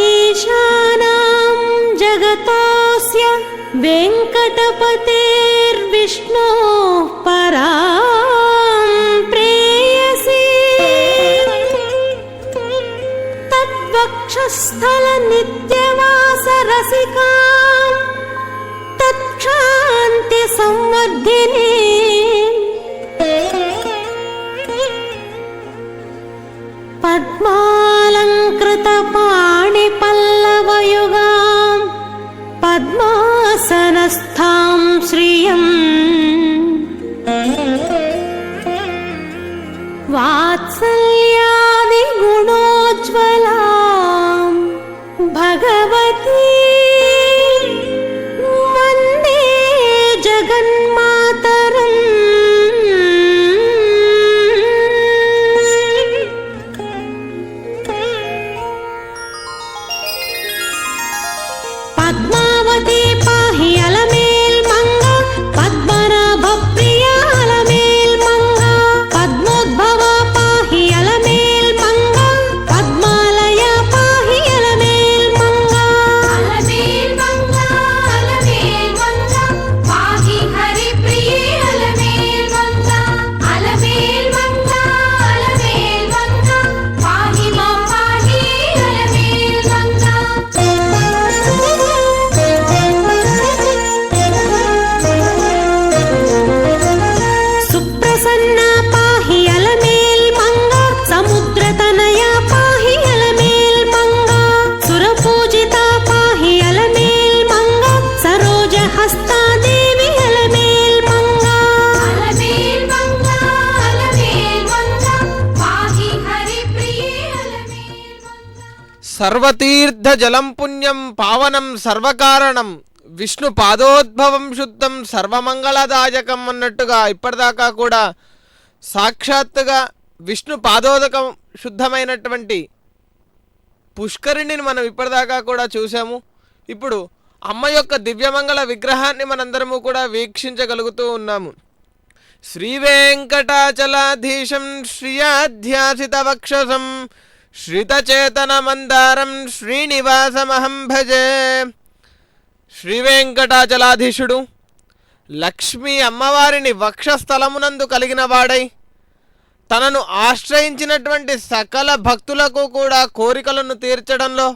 ईशानां जगतोऽस्य वेङ्कटपतेर्विष्णोः परां प्रेयसी तद्वक्षस्थलनित्यवासरसिकां तत्क्षान्तिसंवर्धिनी पद्मालङ्कृतपाणिपल्लवयुगां पद्मासनस्थां श्रियं वात्सल्यादिगुणोज्ज्वलां भगवती वन्दे जगन्मातरम्। पद्मावती पाहि अलमेल् मंगा पद्मनाभ प्रिया अलमेल् मंगा पद्मोद्भवा पाहि अलमेल् मंगा पद्मालया पाहि अलमेल् मंगा पाहि हरिप्रिये अलमेल् मंगा पाहि मां पाहि अलमेल् मंगा। सुप्रसन्ना पाहि अलमेल् मंगा समुद्रतनया पाहि अलमेल् मंगा सुरपूजिता पाहि अलमेल् मंगा सरोजहस्ता देवी अलमेल् मंगा पाहि हरिप्रिये अलमेल् मंगा। सर्वतीर्थ जलं पुण्यं पावनं సర్వకారణం విష్ణు పాదోద్భవం శుద్ధం సర్వమంగళదాయకం అన్నట్టుగా ఇప్పటిదాకా కూడా సాక్షాత్తుగా విష్ణు పాదోదకం శుద్ధమైనటువంటి పుష్కరిణిని మనం ఇప్పటిదాకా కూడా చూసాము. ఇప్పుడు అమ్మ యొక్క దివ్యమంగళ విగ్రహాన్ని మనందరము కూడా వీక్షించగలుగుతూ ఉన్నాము. శ్రీ వెంకటాచలాధీశం శ్రియాధ్యాసిత వక్షసం శ్రితచేతన మందారం శ్రీనివాసమహం భజే. శ్రీ వెంకటాచలాధీశుడు లక్ష్మీ అమ్మవారిని వక్షస్థలమునందు కలిగిన వాడై తనను ఆశ్రయించినటువంటి సకల భక్తులకు కూడా కోరికలను తీర్చడంలో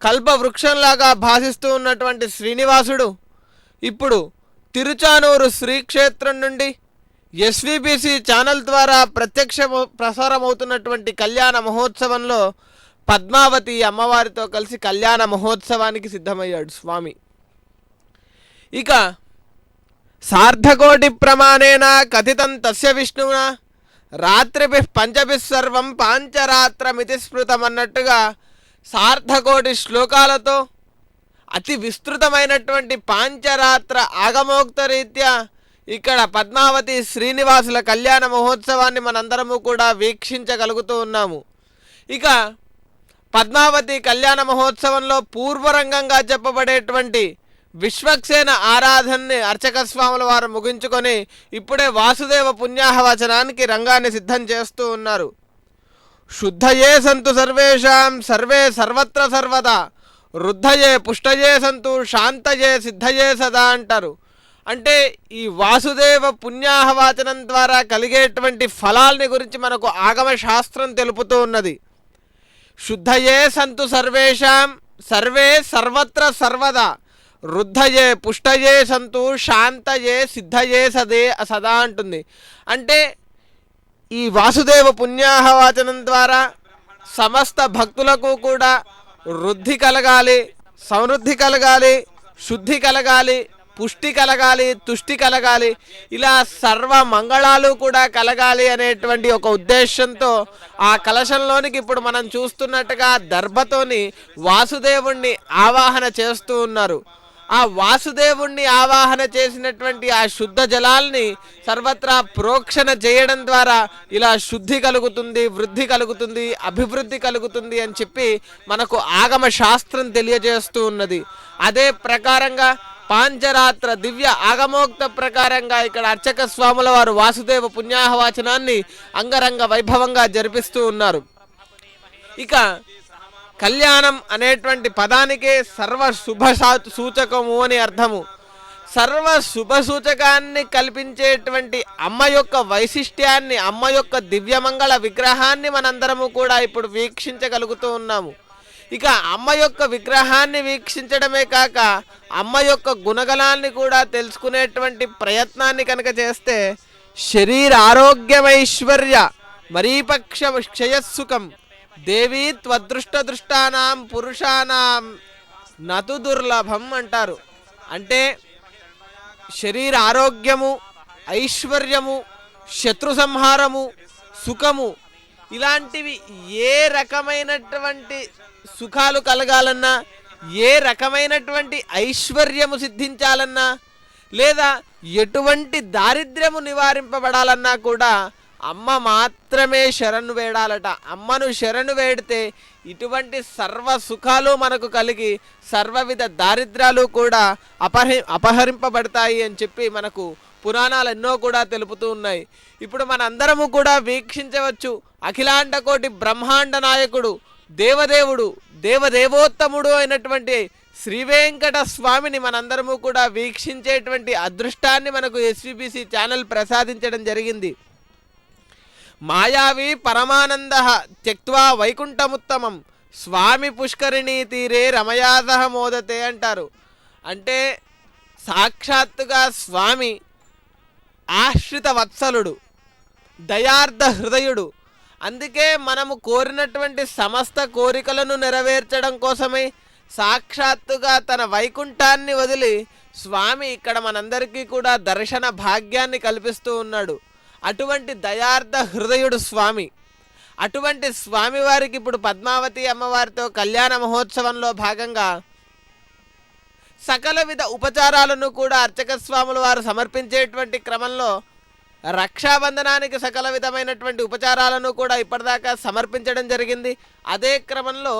కల్పవృక్షంలాగా భాసిస్తూ ఉన్నటువంటి శ్రీనివాసుడు ఇప్పుడు తిరుచానూరు శ్రీక్షేత్రం నుండి ఎస్విబిసి ఛానల్ ద్వారా ప్రత్యక్ష ప్రసారమవుతున్నటువంటి కళ్యాణ మహోత్సవంలో పద్మావతి అమ్మవారితో కలిసి కళ్యాణ మహోత్సవానికి సిద్ధమయ్యాడు స్వామి. ఇక సార్ధకోటి ప్రమాణేన కథితం తస్య విష్ణువున రాత్రిభిః పంచభిః సర్వం పాంచరాత్రమితి స్మృతం అన్నట్టుగా సార్ధకోటి శ్లోకాలతో అతి విస్తృతమైనటువంటి పాంచరాత్ర ఆగమోక్త రీత్యా ఇక్కడ పద్మావతి శ్రీనివాసుల కళ్యాణ మహోత్సవాన్ని మనందరము కూడా వీక్షించగలుగుతూ ఉన్నాము. ఇక పద్మావతి కళ్యాణ మహోత్సవంలో పూర్వరంగంగా చెప్పబడేటువంటి విశ్వక్సేన ఆరాధనని అర్చక స్వాముల వారు ముగించుకొని ఇప్పుడే వాసుదేవ పుణ్యాహవచనానికి రంగాన్ని సిద్ధం చేస్తూ ఉన్నారు. శుద్ధయే సంతు సర్వేషాం సర్వే సర్వత్ర సర్వదా రుద్ధయే పుష్టయే సంతు శాంతయే సిద్ధయే సదా అంటారు. అంటే ఈ వాసుదేవ పుణ్యాహవాచనం ద్వారా కలిగేటువంటి ఫలాల్ని గురించి మనకు ఆగమ శాస్త్రం తెలుపుతూ ఉన్నది. శుద్ధయే సంతు సర్వేషాం సర్వే సర్వత్ర సర్వదా రుద్ధయే పుష్టయే సంతు శాంతయే సిద్ధయే సదా అంటుంది. అంటే ఈ వాసుదేవ పుణ్యాహవాచనం ద్వారా సమస్త భక్తులకు కూడా వృద్ధి కలగాలి, సమృద్ధి కలగాలి, శుద్ధి కలగాలి, పుష్టి కలగాలి, తుష్టి కలగాలి, ఇలా సర్వ మంగళాలు కూడా కలగాలి అనేటువంటి ఒక ఉద్దేశంతో ఆ కలశంలోనికి ఇప్పుడు మనం చూస్తున్నట్టుగా దర్భతోని వాసుదేవుణ్ణి ఆవాహన చేస్తూ ఉన్నారు. ఆ వాసుదేవుణ్ణి ఆవాహన చేసినటువంటి ఆ శుద్ధ జలాల్ని సర్వత్రా ప్రోక్షణ చేయడం ద్వారా ఇలా శుద్ధి కలుగుతుంది, వృద్ధి కలుగుతుంది, అభివృద్ధి కలుగుతుంది అని చెప్పి మనకు ఆగమ శాస్త్రం తెలియజేస్తూ ఉన్నది. అదే ప్రకారంగా పాంచరాత్ర దివ్య ఆగమోక్త ప్రకారంగా ఇక్కడ అర్చక స్వాముల వారు వాసుదేవ పుణ్యాహవాచనాన్ని అంగరంగ వైభవంగా జరిపిస్తూ ఉన్నారు. ఇక కళ్యాణం అనేటువంటి పదానికే సర్వ శుభ సూచకము అని అర్థము. సర్వ శుభ సూచకాన్ని కల్పించేటువంటి అమ్మ యొక్క వైశిష్ట్యాన్ని, అమ్మ యొక్క దివ్యమంగళ విగ్రహాన్ని మనందరము కూడా ఇప్పుడు వీక్షించగలుగుతూ ఉన్నాము. ఇక అమ్మ యొక్క విగ్రహాన్ని వీక్షించడమే కాక అమ్మ యొక్క గుణగణాన్ని కూడా తెలుసుకునేటువంటి ప్రయత్నాన్ని కనుక చేస్తే శరీర ఆరోగ్యమైశ్వర్య మరీపక్ష క్షయస్సుఖం దేవీ త్వదృష్ట దృష్టానాం పురుషానాం నతు దుర్లభం అంటారు. అంటే శరీర ఆరోగ్యము, ఐశ్వర్యము, శత్రు సంహారము, సుఖము ఇలాంటివి ఏ రకమైనటువంటి సుఖాలు కలగాలన్నా, ఏ రకమైనటువంటి ఐశ్వర్యము సిద్ధించాలన్నా, లేదా ఎటువంటి దారిద్ర్యము నివారింపబడాలన్నా కూడా అమ్మ మాత్రమే శరణు వేడాలట. అమ్మను శరణు వేడితే ఇటువంటి సర్వ సుఖాలు మనకు కలిగి సర్వవిధ దారిద్ర్యాలు కూడా అపహరింపబడతాయి అని చెప్పి మనకు పురాణాలు ఎన్నో కూడా తెలుపుతూ ఉన్నాయి. ఇప్పుడు మనందరము కూడా వీక్షించవచ్చు. అఖిలాండ కోటి బ్రహ్మాండ నాయకుడు, దేవదేవుడు, దేవదేవోత్తముడు అయినటువంటి శ్రీ వెంకట స్వామిని మనందరము కూడా వీక్షించేటువంటి అదృష్టాన్ని మనకు ఎస్విబిసి ఛానల్ ప్రసాదించడం జరిగింది. మాయావి పరమానంద త్యక్త్వా వైకుంఠముత్తమం స్వామి పుష్కరిణీ తీరే రమయాసహ మోదతే అంటారు. అంటే సాక్షాత్తుగా స్వామి ఆశ్రిత వత్సలుడు, దయార్ధ హృదయుడు. అందుకే మనము కోరినటువంటి సమస్త కోరికలను నెరవేర్చడం కోసమై సాక్షాత్తుగా తన వైకుంఠాన్ని వదిలి స్వామి ఇక్కడ మనందరికీ కూడా దర్శన భాగ్యాన్ని కల్పిస్తూ ఉన్నాడు. అటువంటి దయార్ధ హృదయుడు స్వామి. అటువంటి స్వామివారికి ఇప్పుడు పద్మావతి అమ్మవారితో కళ్యాణ మహోత్సవంలో భాగంగా సకల విధ ఉపచారాలను కూడా అర్చక స్వాముల వారు సమర్పించేటువంటి క్రమంలో రక్షాబంధనానికి సకల విధమైనటువంటి ఉపచారాలను కూడా ఇప్పటిదాకా సమర్పించడం జరిగింది. అదే క్రమంలో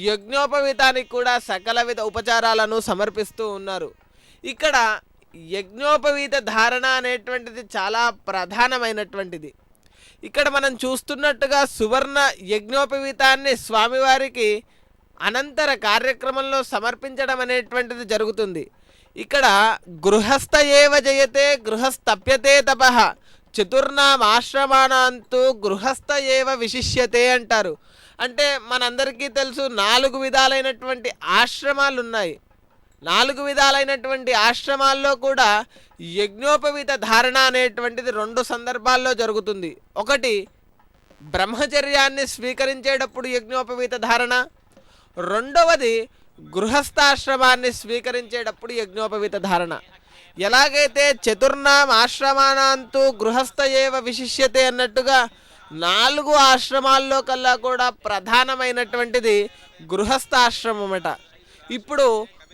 యజ్ఞోపవీతానికి కూడా సకల విధ ఉపచారాలను సమర్పిస్తూ ఉన్నారు. ఇక్కడ యజ్ఞోపవీత ధారణ అనేటువంటిది చాలా ప్రధానమైనటువంటిది. ఇక్కడ మనం చూస్తున్నట్టుగా సువర్ణ యజ్ఞోపవీతాన్ని స్వామివారికి అనంతర కార్యక్రమంలో సమర్పించడం అనేటువంటిది జరుగుతుంది. ఇక్కడ గృహస్థ ఏవ జయతే గృహస్థప్యతే తపః చతుర్నాం ఆశ్రమానాంతు గృహస్థ ఏవ విశిష్యతే అంటారు. అంటే మనందరికీ తెలుసు 4 విధాలైనటువంటి ఆశ్రమాలు ఉన్నాయి. 4 విధాలైనటువంటి ఆశ్రమాల్లో కూడా యజ్ఞోపవీత ధారణ అనేటువంటిది 2 సందర్భాల్లో జరుగుతుంది. ఒకటి బ్రహ్మచర్యాన్ని స్వీకరించేటప్పుడు యజ్ఞోపవీత ధారణ, రెండవది గృహస్థాశ్రమాన్ని స్వీకరించేటప్పుడు యజ్ఞోపవీత ధారణ. ఎలాగైతే చతుర్నాం ఆశ్రమానాంతు గృహస్థ ఏవ విశిష్యతే అన్నట్టుగా 4 ఆశ్రమాల్లో కల్లా కూడా ప్రధానమైనటువంటిది గృహస్థాశ్రమమట. ఇప్పుడు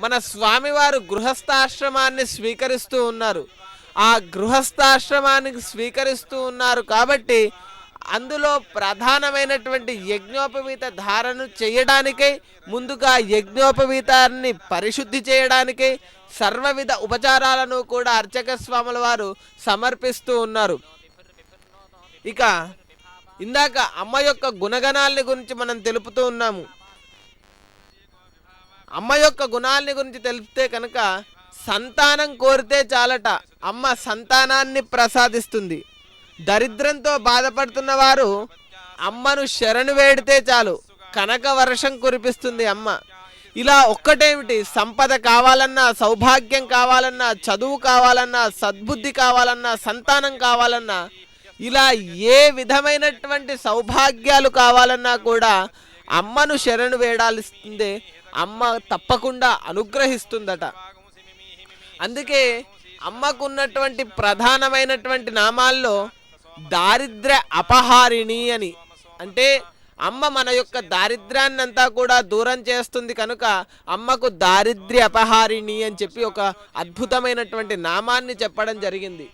మన స్వామివారు గృహస్థాశ్రమాన్ని స్వీకరిస్తూ ఉన్నారు. ఆ గృహస్థాశ్రమానికి స్వీకరిస్తూ ఉన్నారు కాబట్టి అందులో ప్రధానమైనటువంటి యజ్ఞోపవీత ధారణ చేయడానికై, ముందుగా యజ్ఞోపవీతాన్ని పరిశుద్ధి చేయడానికై సర్వవిధ ఉపచారాలను కూడా అర్చక స్వాముల వారు సమర్పిస్తూ ఉన్నారు. ఇక ఇందాక అమ్మ యొక్క గుణగణాలని గురించి మనం తెలుపుతూ ఉన్నాము. అమ్మ యొక్క గుణాలని గురించి తెలిపితే కనుక సంతానం కోరితే చాలట, అమ్మ సంతానాన్ని ప్రసాదిస్తుంది. దరిద్రంతో బాధపడుతున్న వారు అమ్మను శరణు వేడితే చాలు, కనక వర్షం కురిపిస్తుంది అమ్మ. ఇలా ఒక్కటేమిటి, సంపద కావాలన్నా, సౌభాగ్యం కావాలన్నా, చదువు కావాలన్నా, సద్బుద్ధి కావాలన్నా, సంతానం కావాలన్నా, ఇలా ఏ విధమైనటువంటి సౌభాగ్యాలు కావాలన్నా కూడా అమ్మను శరణు వేడాల్సిందే. అమ్మ తప్పకుండా అనుగ్రహిస్తుందట. అందుకే అమ్మకున్నటువంటి ప్రధానమైనటువంటి నామాల్లో దారిద్ర్య అపహారిణి అని, అంటే అమ్మ మన యొక్క దారిద్ర్యాన్నంతా కూడా దూరం చేస్తుంది కనుక అమ్మకు దారిద్ర్య అపహారిణి అని చెప్పి ఒక అద్భుతమైనటువంటి నామాన్ని చెప్పడం జరిగింది.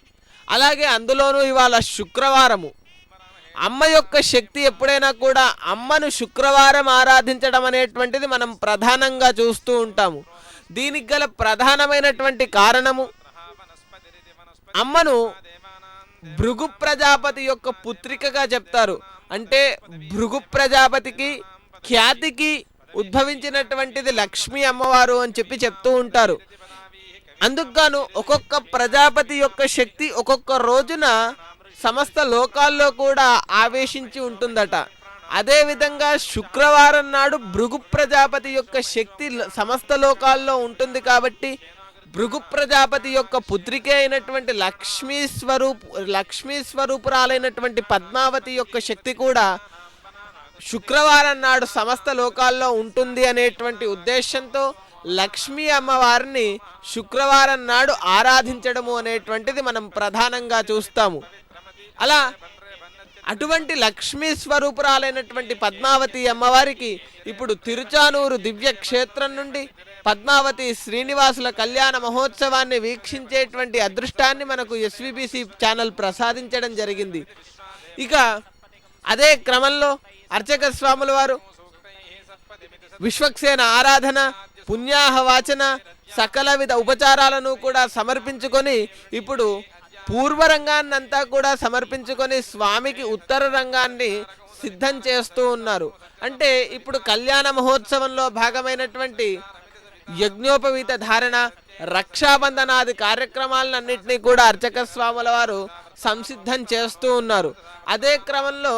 అలాగే అందులోనూ ఇవాళ శుక్రవారము. అమ్మ యొక్క శక్తి ఎప్పుడైనా కూడా అమ్మను శుక్రవారం ఆరాధించడం అనేటువంటిది మనం ప్రధానంగా చూస్తూ ఉంటాము. దీనికి గల ప్రధానమైనటువంటి కారణము, అమ్మను భృగు ప్రజాపతి యొక్క పుత్రికగా చెప్తారు. అంటే భృగు ప్రజాపతికి ఖ్యాతికి ఉద్భవించినటువంటిది లక్ష్మీ అమ్మవారు అని చెప్పి చెప్తూ ఉంటారు. అందుకుగాను ఒక్కొక్క ప్రజాపతి యొక్క శక్తి ఒక్కొక్క రోజున సమస్త లోకాల్లో కూడా ఆవేశించి ఉంటుందట. అదేవిధంగా శుక్రవారం నాడు భృగు ప్రజాపతి యొక్క శక్తి సమస్త లోకాల్లో ఉంటుంది కాబట్టి భృగు ప్రజాపతి యొక్క పుత్రికే అయినటువంటి లక్ష్మీ స్వరూపురాలైనటువంటి పద్మావతి యొక్క శక్తి కూడా శుక్రవారం నాడు సమస్త లోకాల్లో ఉంటుంది అనేటువంటి ఉద్దేశంతో లక్ష్మీ అమ్మవారిని శుక్రవారం నాడు ఆరాధించడము అనేటువంటిది మనం ప్రధానంగా చూస్తాము. అలా అటువంటి లక్ష్మీ స్వరూపురాలైనటువంటి పద్మావతి అమ్మవారికి ఇప్పుడు తిరుచానూరు దివ్య క్షేత్రం నుండి పద్మావతి శ్రీనివాసుల కళ్యాణ మహోత్సవాన్ని వీక్షించేటువంటి అదృష్టాన్ని మనకు ఎస్విబిసి ఛానల్ ప్రసాదించడం జరిగింది. ఇక అదే క్రమంలో అర్చక స్వాముల వారు విశ్వక్సేన ఆరాధన, పుణ్యాహవాచన, సకల విధ ఉపచారాలను కూడా సమర్పించుకొని ఇప్పుడు పూర్వ రంగాన్నంతా కూడా సమర్పించుకొని స్వామికి ఉత్తర రంగాన్ని సిద్ధం చేస్తూ ఉన్నారు. అంటే ఇప్పుడు కళ్యాణ మహోత్సవంలో భాగమైనటువంటి యజ్ఞోపవీత ధారణ, రక్షాబంధనాది కార్యక్రమాలన్నింటినీ కూడా అర్చక స్వాముల వారు సంసిద్ధం చేస్తూ ఉన్నారు. అదే క్రమంలో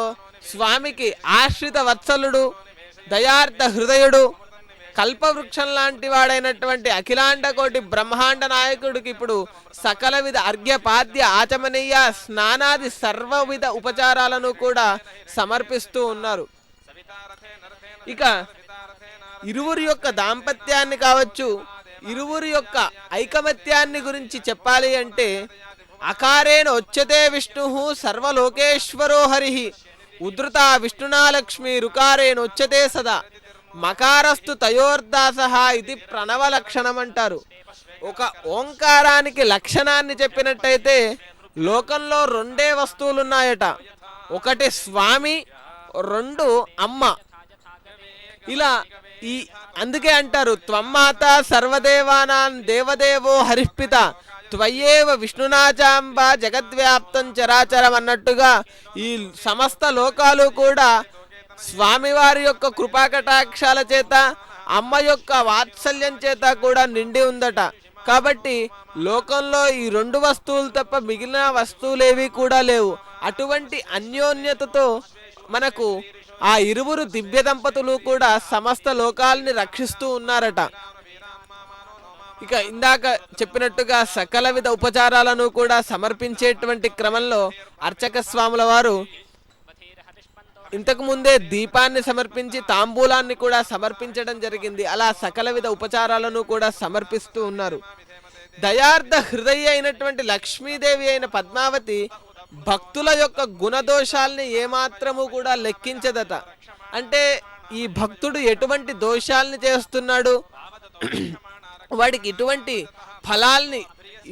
స్వామికి ఆశ్రిత వత్సలుడు, దయార్థ హృదయుడు, కల్పవృక్షం లాంటి వాడైనటువంటి అఖిలాండకోటి బ్రహ్మాండ నాయకుడికి ఇప్పుడు సకల విధ అర్ఘ్యపాద్య ఆచమనీయ స్నానాది సర్వవిధ ఉపచారాలను కూడా సమర్పిస్తూ ఉన్నారు. ఇక ఇరువురి యొక్క దాంపత్యాన్ని కావచ్చు, ఇరువురి యొక్క ఐకమత్యాన్ని గురించి చెప్పాలి అంటే అకారేణ ఉచ్యతే విష్ణు సర్వలోకేశ్వరో హరి ఉద్ధృత విష్ణునాలక్ష్మి రుకారేణ ఉచ్యతే సదా మకారస్తు తయోర్దాసః ఇది ప్రణవ లక్షణం అంటారు. ఒక ఓంకారానికి లక్షణాన్ని చెప్పినట్టయితే లోకంలో రెండే వస్తువులు ఉన్నాయట. ఒకటి స్వామి, రెండు అమ్మ. ఇలా అందుకే అంటారు త్వమ్మాత సర్వదేవానాం దేవదేవో హరిఃపిత త్వయేవ విష్ణునాచాంబ జగద్వ్యాప్తం చరాచరం అన్నట్టుగా ఈ సమస్త లోకాలు కూడా స్వామివారి యొక్క కృపాకటాక్షాల చేత, అమ్మ యొక్క వాత్సల్యం చేత కూడా నిండి ఉందట. కాబట్టి లోకంలో ఈ రెండు వస్తువులు తప్ప మిగిలిన వస్తువులేవి కూడా లేవు. అటువంటి అన్యోన్యతతో మనకు ఆ ఇరువురు దివ్య దంపతులు కూడా సమస్త లోకాలని రక్షిస్తూ ఉన్నారట. ఇక ఇందాక చెప్పినట్టుగా సకల విధ ఉపచారాలను కూడా సమర్పించేటువంటి క్రమంలో అర్చక స్వాముల వారు ఇంతకు ముందే దీపాన్ని సమర్పించి తాంబూలాన్ని కూడా సమర్పించడం జరిగింది. అలా సకల విధ ఉపచారాలను కూడా సమర్పిస్తూ ఉన్నారు. దయార్థ హృదయ అయినటువంటి లక్ష్మీదేవి అయిన పద్మావతి భక్తుల యొక్క గుణదోషాల్ని ఏమాత్రము కూడా లెక్కించదట. అంటే ఈ భక్తుడు ఎటువంటి దోషాల్ని చేస్తున్నాడు, వాడికి ఇటువంటి ఫలాల్ని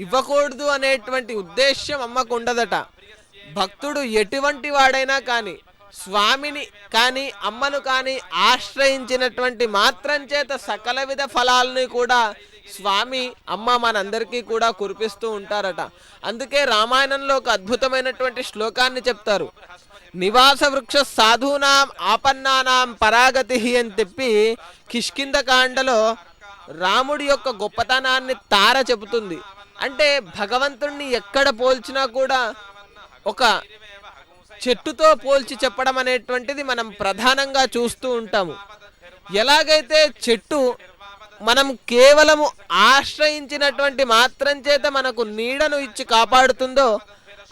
ఇవ్వకూడదు అనేటువంటి ఉద్దేశ్యం అమ్మకు ఉండదట. భక్తుడు ఎటువంటి వాడైనా కానీ స్వామిని కానీ అమ్మను కానీ ఆశ్రయించినటువంటి మాత్రం చేత సకల విధ ఫలాలని కూడా స్వామి అమ్మ మనందరికీ కూడా కురిపిస్తూ ఉంటారట. అందుకే రామాయణంలో ఒక అద్భుతమైనటువంటి శ్లోకాన్ని చెప్తారు. నివాస వృక్ష సాధూనాం ఆపన్నానాం పరాగతి అని చెప్పి కిష్కింధకాండలో రాముడి యొక్క గొప్పతనాన్ని తార చెబుతుంది. అంటే భగవంతుణ్ణి ఎక్కడ పోల్చినా కూడా ఒక చెట్టుతో పోల్చి చెప్పడం అనేటువంటిది మనం ప్రధానంగా చూస్తూ ఉంటాము. ఎలాగైతే చెట్టు మనం కేవలము ఆశ్రయించినటువంటి మాత్రం చేత మనకు నీడను ఇచ్చి కాపాడుతుందో,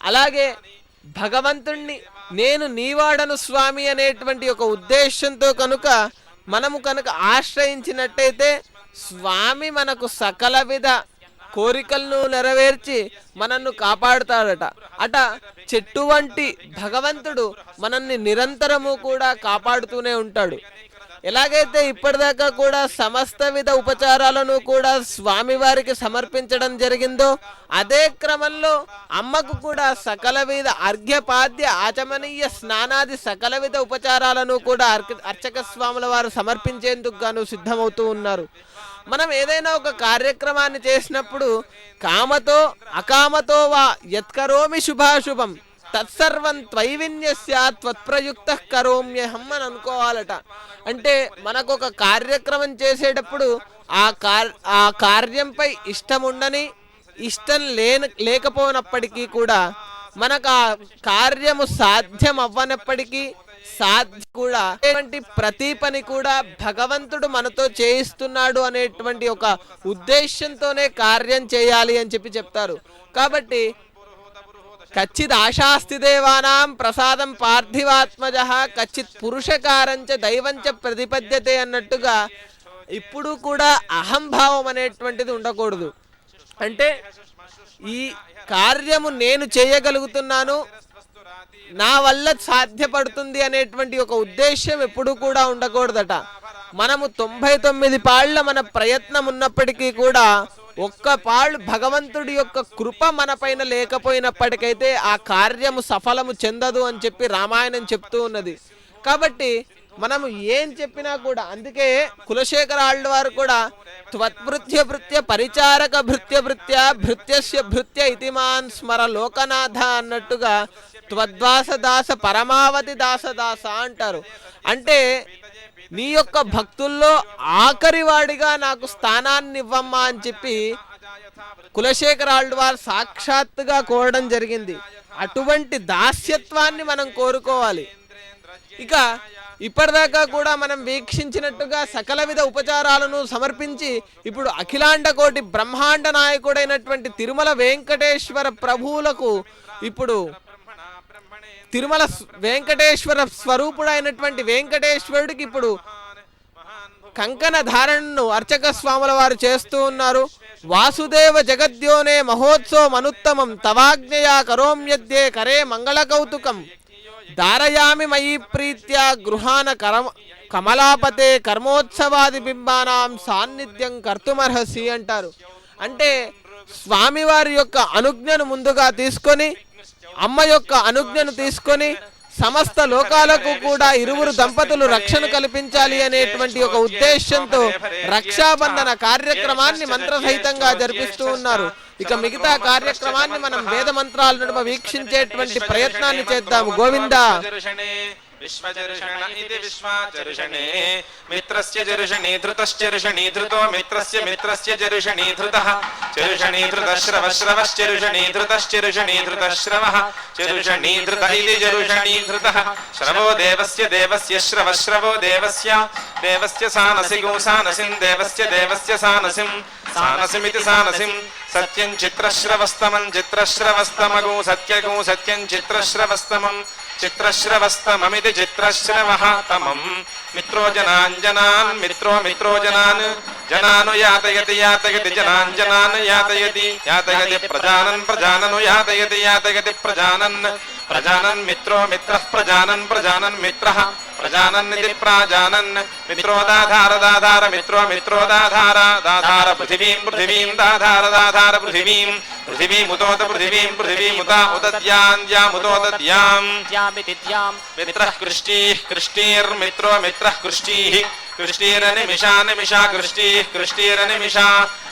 అలాగే భగవంతుణ్ణి నేను నీవాడను స్వామి అనేటువంటి ఒక ఉద్దేశంతో మనము కనుక ఆశ్రయించినట్టయితే స్వామి మనకు సకల విధ కోరికలను నెరవేర్చి మనల్ని కాపాడుతాడట. చెట్టు వంటి భగవంతుడు మనల్ని నిరంతరము కూడా కాపాడుతూనే ఉంటాడు. ఎలాగైతే ఇప్పటిదాకా కూడా సమస్త విధ ఉపచారాలను కూడా స్వామివారికి సమర్పించడం జరిగిందో, అదే క్రమంలో అమ్మకు కూడా సకల విధ అర్ఘ్యపాద్య ఆచమనీయ స్నానాది సకల విధ ఉపచారాలను కూడా అర్చక స్వాముల వారు సమర్పించేందుకు గాను సిద్ధమవుతూ ఉన్నారు. మనం ఏదైనా ఒక కార్యక్రమాన్ని చేసినప్పుడు కామతో అకామతో వా యత్కరోమి శుభాశుభం తత్సర్వం త్వైవిన్యస్య త్వత్ప్రయుక్త కరోమ్యహం అని అనుకోవాలట. అంటే మనకు ఒక కార్యక్రమం చేసేటప్పుడు ఆ కార్యంపై ఇష్టం ఉండని, ఇష్టం లేకపోయినప్పటికీ కూడా మనకు ఆ కార్యము సాధ్యం అవ్వనప్పటికీ కూడా ప్రతి పని కూడా భగవంతుడు మనతో చేయిస్తున్నాడు అనేటువంటి ఒక ఉద్దేశంతోనే కార్యం చేయాలి అని చెప్తారు. కాబట్టి కచ్చిత్ ఆశాస్తి దేవానాం ప్రసాదం పార్థివాత్మజ కచ్చిత్ పురుషకారంచ దైవంచ ప్రతిపద్యతే అన్నట్టుగా ఇప్పుడు కూడా అహంభావం అనేటువంటిది ఉండకూడదు. అంటే ఈ కార్యము నేను చేయగలుగుతున్నాను, నా వల్ల సాధ్యపడుతుంది అనేటువంటి ఒక ఉద్దేశం ఎప్పుడు కూడా ఉండకూడదట. మనము 99 పాళ్ళ మన ప్రయత్నం ఉన్నప్పటికీ కూడా ఒక్క పాళ్ళు భగవంతుడి యొక్క కృప మన పైన లేకపోయినప్పటికైతే ఆ కార్యము సఫలము చెందదు అని చెప్పి రామాయణం చెప్తూ ఉన్నది. కాబట్టి మనము ఏం చెప్పినా కూడా, అందుకే కులశేఖర ఆళ్వారు కూడా త్వత్భృత్య భృత్య పరిచారక భృత్య భృత్య భృత్యస్య భృత్య ఇతిమాన్ స్మర లోకనాథ అన్నట్టుగా త్వద్వాస దాస పరమావధి దాసదాస అంటారు. అంటే నీ యొక్క భక్తుల్లో ఆఖరివాడిగా నాకు స్థానాన్ని ఇవ్వమ్మా అని చెప్పి కులశేఖర ఆళ్వారు సాక్షాత్తుగా కోరడం జరిగింది. అటువంటి దాస్యత్వాన్ని మనం కోరుకోవాలి. ఇక ఇప్పటిదాకా కూడా మనం వీక్షించినట్టుగా సకల విధ ఉపచారాలను సమర్పించి ఇప్పుడు అఖిలాండ కోటి బ్రహ్మాండ నాయకుడైనటువంటి తిరుమల వెంకటేశ్వర ప్రభువులకు, ఇప్పుడు తిరుమల వెంకటేశ్వర స్వరూపుడైనటువంటి వెంకటేశ్వరుడికి ఇప్పుడు కంకణ ధారణను అర్చక స్వాముల వారు చేస్తూ ఉన్నారు. వాసుదేవ జగద్యోనే మహోత్సవమనుత్తమం తవాజ్ఞయా కరోమ్యద్యే కరే మంగళ కౌతుకం దారయామి మయి ప్రీత్యా గృహాన కమలాపతే కర్మోత్సవాది బింబానాం సాన్నిధ్యం కర్తుమర్హసి అంటారు. అంటే స్వామివారి యొక్క అనుజ్ఞను ముందుగా తీసుకొని, అమ్మ యొక్క అనుజ్ఞను తీసుకొని సమస్త లోకాలకు కూడా ఇరువురు దంపతులు రక్షణ కల్పించాలి అనేటువంటి ఒక ఉద్దేశంతో రక్షాబంధన కార్యక్రమాన్ని మంత్రసహితంగా జరిపిస్తూ ఉన్నారు. ఇక మిగతా కార్యక్రమాన్ని మనం వేద మంత్రాల నడుమ వీక్షించేటువంటి ప్రయత్నాన్ని చేద్దాము. గోవిందా विश्वजर्षण इति विश्वाचर्षणे मित्रस्य जर्षणी धृतस्य ऋषणी धृतो मित्रस्य मित्रस्य जर्षणी धृतः चर्षणी धृतश्रवश्रवश्चर्षणी धृतश्चर्षणी धृतश्रवः चर्षणी धृत इति जर्षणी धृतः श्रवो देवस्य देवस्य श्रवश्रवो देवस्य देवस्य सानसिगो सानसिं देवस्य देवस्य सानसिं सानसिमिति सानसिं सत्यं चित्रश्रवस्तमं चित्रश्रवस्तमगो सत्यगो सत्यं चित्रश्रवस्तमं चित्रश्रवस्तममिति चित्रश्रवः तमं मित्रो जनान् मित्रो मित्रो जनानु यातयति यातयति जनान् यातयति यातयति प्रजाननु यातयति प्रजानन् मित्रो मित्रः प्रजानन् मित्रः प्रजानन्निति प्राजानन् मित्रो दाधार मित्रो दाधार पृथिवीं दाधार पृथिवीमुतोत पृथिवीमुता उदद्यां मित्रः कृष्टीर्मित्रो मित्रः कृष्टीः कृष्टीरनिमिषा कृष्टीरनिमिषा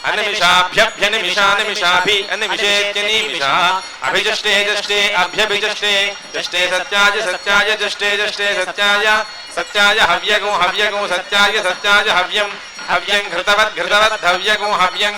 अनिमिषाभ्यनिमिषाभि अनिमिषेत्यनिमिषा अभिजष्टे जष्टे अभ्यभिजष्टे जष्टे सत्याय जष्टे सत्याय हव्यगो सत्याय हव्यं घृतवद् हव्यं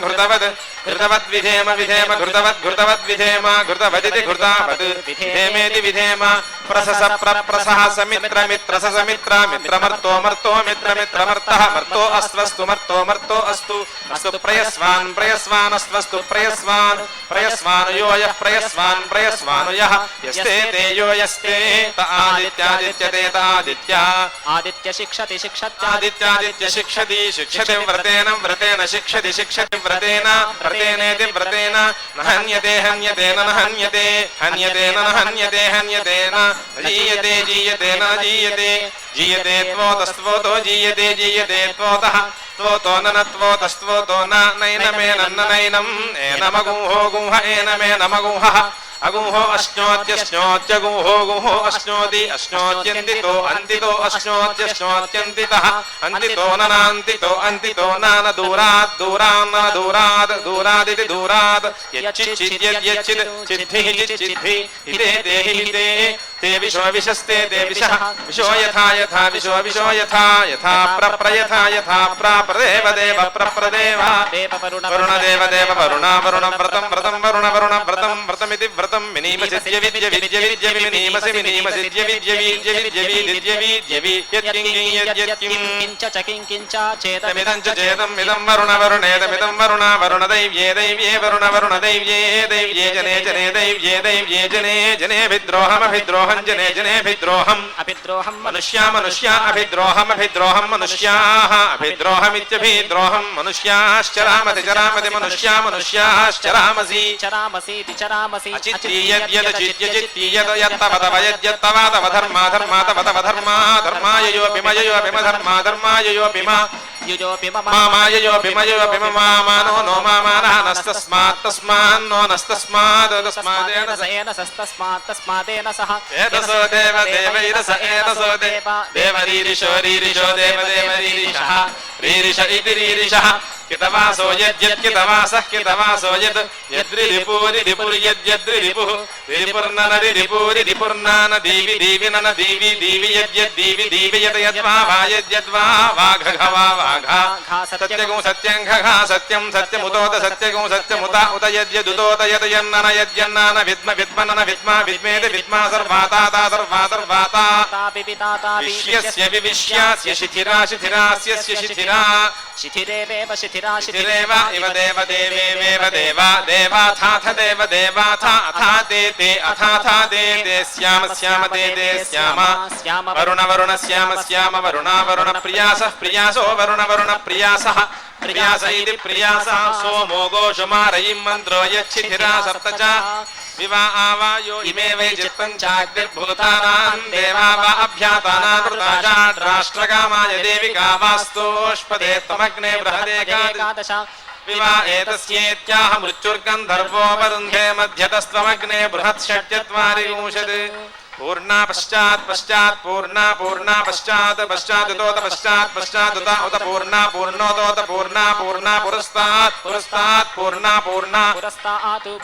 घृतवद् विधेम घृतवद् विधेम घृतवदिति घृतावद् विधेमेति विधेम प्रसस प्रसः समित्रमित्रस समित्रा मित्रमर्तो मर्तो मित्रमित्रमर्तः मर्तो अस्त्वस्तु मर्तो मर्तो अस्तु अस्तु प्रयस्वान् प्रयस्वानस्त्वस्तु प्रयस्वान् प्रयस्वानुयो यः प्रयस्वान् प्रयस्वानु यः यस्ते ते यो यस्ते त आदित्यादित्यते त आदित्या आदित्य शिक्षति आदित्यादित्य शिक्षति शिक्षति व्रतेन व्रतेन शिक्षति शिक्षति व्रतेन व्रतेनेति व्रतेन न हन्यते हन्यतेन न हन्यते हन्यतेन न हन्यते हन्यतेन जीयते जीयतेन न जीयते जीयते त्वोतस्त्वोतो जीयते जीयते त्वोतः त्वोतो न त्वोतस्त्वोतो न नैनमेनन्न नैनम् एनमगुंहो गुंह एनमेनमगुंहः अगुंहो अश्नोत्यश्नोत्यगुंहो गुंहो अश्नोति अश्नोत्यन्तितो अन्तितो अश्नोत्यश्नोत्यन्तितः अन्तितो नान्तितो अन्तितो न दूरात् दूरान्न दूरात् दूरादिति दूरात् यच्चिद्यच्चिद् चिद्भिः चिद्भिः हिते देहि हिते ते विशो विशस्ते ते विशः विशो यथा यथा विशो विशो यथा यथा प्रयथा यथा प्रदेव देव प्रदेव वरुण देव देव वरुण वरुण व्रतं व्रतं वरुण वरुण व्रतं व्रतमिति व्रतं मिनीमसिद्य विद्य विद्य विद्य मिनीमसि मिनीमसिद्य विद्य विद्य विद्य विद्य विद्य किञ्च चेदमिदं च चेदम् इदं वरुण वरुणेदमिदं वरुण वरुण दैव्ये दैव्ये वरुण वरुण दैव्ये दैव्ये जने जने दैव्ये दैव्ये जने जने अभिद्रोहम् जने जने अभिद्रोहम् मनुष्या मनुष्या अभिद्रोहम् मनुष्याः अभिद्रोहमित्यभिद्रोहम् मनुष्याश्चरामति चरामति मनुष्या मनुष्याश्चरामसि चरामसीति चरामसि यत्तवतव यद्यत्तवातव धर्मा धर्मा तव तव धर्मा धर्माययोऽपिमययोऽपिम धर्मा धर्माययोऽपिमा मामाययोऽपिमययोऽपिम मामानो नो मामानः नस्तस्मात् तस्मान्नो नस्तस्मात् तस्मादेन सयेन सस्तस्मात् तस्मादेन सह एतसो देव देवैरस एतसो देवरीरिशो रीरिशो देव देवरीरिषः रीरिष इति रीरिषः कितवासो यद्यत्कितवासः कितवासो यद् यद्रिरिपुरिरिपुर्यद्यद्रिरिपुः रिपुर्नरिरिपुरिरिपुर्नान दीवि दीविनन दीवि दीवि यद्यद्दीवि दीवि यद् यद्वा वा यद्यद्वा वाघघवा वाघा सत्यगुं सत्यं घघा सत्यं सत्यमुतोत सत्यगुं सत्यमुत उत यद्यदुतोत यद् यन्नन यद्यन्नान विद्म विद्मनन विद्मा विद्मेति विद्मा सर्वाता ता सर्वा सर्वाता विश्यस्य विविश्यास्य शिथिरा शिथिरास्यस्य शिथिरा शिथिरेवेव शिथिरा शिथिरेव इव देव देवेवेव देवा देवाथाथ देव देवाथा अथा ते ते अथाथा ते ते स्याम स्याम ते ते स्याम वरुण वरुण स्याम स्याम वरुणा वरुण प्रियासः प्रियासो वरुण वरुण प्रियासः प्रियास इति प्रियासः सोमो गोषुमारयिं मन्त्रो यच्छिथिरा सप्त च विवा आवायो इमे वै चित्तं चाग्निर्भूतानां देवा वा अभ्यातानानृताजात् राष्ट्रकामाय देविका वास्तोष्पदे त्वमग्ने बृहदेकादश विवा एतस्येत्याह मृत्युर्गन्धर्वो वरुन्धे मध्यतस्त्वमग्ने बृहत् षट्चत्वारिंशत् पूर्णा पश्चात् पश्चात् पूर्णा पूर्णा पश्चात् पश्चादुतोत पश्चात् पश्चादुत उत पूर्णा पूर्णोदोत पूर्णा पूर्णा पुरस्तात् पुरस्तात् पूर्णा पूर्णा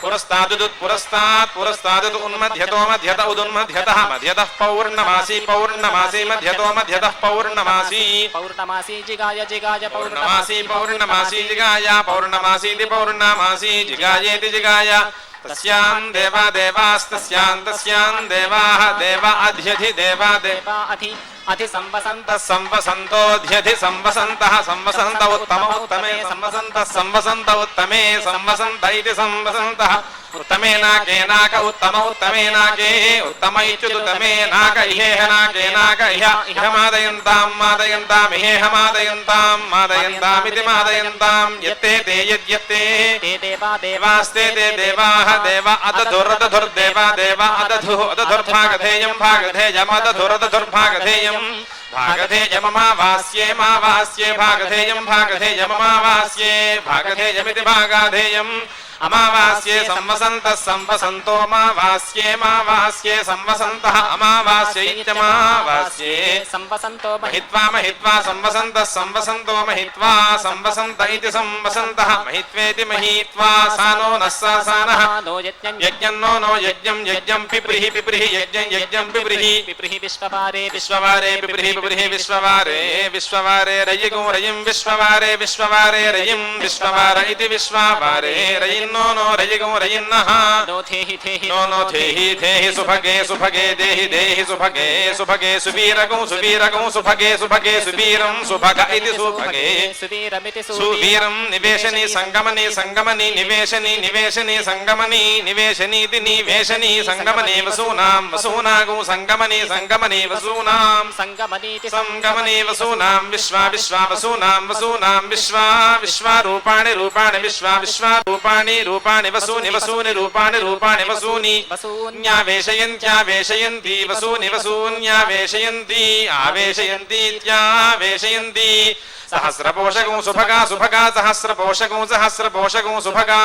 पुरस्तादुदुत् पुरस्तात् पुरस्तादुत् उन्मध्यतो मध्यत उदुन्मध्यतः मध्यतः पौर्णमासी पौर्णमासी मध्यतो मध्यतः पौर्णमासी पौर्णमासी जिगाय जिगाय पौर्णमासी पौर्णमासी जिगाय पौर्णमासीति पौर्णमासी जिगायेति जिगाय तस्यां देवा देवास्तस्यां तस्यां देवाः देवा अध्यधि देवा देवा अधि संवसन्तः संवसन्तोऽध्यधि संवसन्तः संवसन्त उत्तम उत्तमे संवसन्तः संवसन्त उत्तमे संवसन्त इति संवसन्तः उत्तमे नाके नाक उत्तम उत्तमे नाके उत्तम इत्युत्तमे नाक इहेह नाके नाक इह मादयन्तां मादयन्तां इहेह मादयन्तां मादयन्तामिति मादयन्तां यत्ते ते यद्यत्ते ते देवा देवास्ते ते देवाः देवा अदधुरदधुर्देवा देवा अदधुः अदधुर्भागधेयं भागधेयमदधुरदधुर्भागधेयं भागधेयममावास्ये मावास्ये भागधेयं भागधेयममावास्ये भागधेयमिति भागाधेयम् अमावास्ये संवसन्तः संवसन्तोऽमावास्ये मावास्ये संवसन्तः अमावास्ये इत्यमावास्ये संवसन्तो महित्वा महित्वा संवसन्तः संवसन्तो महित्वा संवसन्त इति संवसन्तः महित्वेति महित्वा सानो नः सा सानः यज्ञं नो यज्ञं यज्ञं पिप्रिहि पिप्रिहि यज्ञं यज्ञं पिप्रिहि पिप्रिहि विश्ववारे विश्ववारे पिप्रिहि पिप्रिहि विश्ववारे विश्ववारे रयिगुं रयिं विश्ववारे विश्ववारे रयिं विश्ववार इति विश्ववारे रयिन् रयिन्नो नो रयिगो रयिन्नः नो थेहि थेहि नो नो थेहि थेहि सुभगे सुभगे देहि देहि सुभगे सुभगे सुवीरगो सुवीरगो सुभगे सुभगे सुवीरं सुभग इति सुभगे सुवीरमिति सुवीरं निवेशनी संगमनी संगमनी निवेशनी निवेशनी संगमनी निवेशनीति निवेशनी संगमने वसूनां वसूनागो संगमने संगमने वसूनां संगमनीति संगमने वसूनां विश्वा विश्वा वसूनां वसूनां विश्वा विश्वा रूपाणि रूपाणि विश्वा विश्वा रूपाणि रूपाणि वसूनि वसूनि रूपाणि रूपाणि वसूनि वसून्यावेशयन्त्यावेशयन्ति वसूनि वसून्यावेशयन्ति आवेशयन्तीत्यावेशयन्ति सहस्रपोषकं सुभगा सुभगा सहस्रपोषकं सहस्रपोषकं सुभगा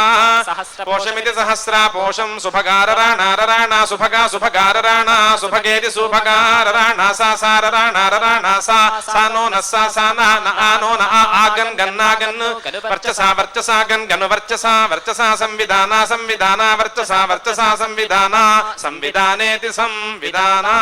पोषमिति सहस्रापोषं सुभगारराणा सुभगा सुभगारराणा सुभगेति सुभगारराणा सा सारराणा सा नो न सा न आनो न आगन् गन्नागन् वर्चसा वर्चसा गन् गनु वर्चसा वर्चसा संविधाना संविधाना वर्चसा वर्चसा संविधाना संविधानेति संविधाना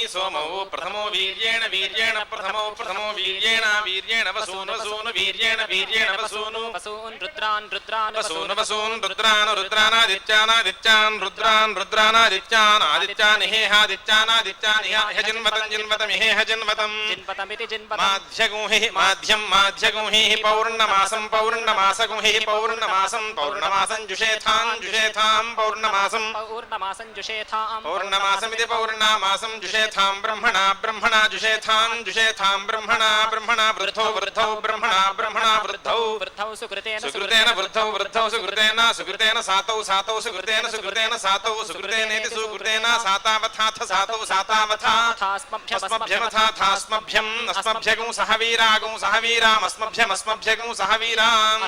सोमो प्रथमो वीर्येण वीर्येण प्रथमो वीर्येण वीर्येण वसून वसून वीर्येण वीर्येण वसूनु वसून् रुद्रान् रुद्रान् वसून वसून रुद्रान् रुद्रानादित्यानादित्यान् रुद्रान् रुद्रानादित्यान् आदित्यान् हेहादित्यानादित्यान् ह्यजिन्वतं जिन्वतं हेहजिन्वतं जिन्वतमिति जिन्वतं माध्यगुंहि माध्यं माध्यगुंहि पौर्णमासं पौर्णमासगुंहि पौर्णमासं पौर्णमासं जुषेथां जुषेथां पौर्णमासं पौर्णमासं जुषेथां पौर्णमासमिति पौर्णमासं जुषेथां ब्रह्मणा ब्रह्मणा जुषेथां जुषेथां ब्रह्मणा ब्रह्मणा वृद्धौ वृद्धौ ब्रह्मणा ब्रह्मणा वृद्धौ वृद्धौ सुकृतेन सुकृतेन वृद्धौ वृद्धौ सुकृतेन सुकृतेन सातौ सातौ सुकृतेन सुकृतेन सातौ सुकृतेनेति सुकृतेन सातावथाथ सातौ सातावथा अस्मभ्यमथाथास्मभ्यम् अस्मभ्यगुं सहवीरागुं सहवीरामस्मभ्यमस्मभ्यगुं सहवीराम्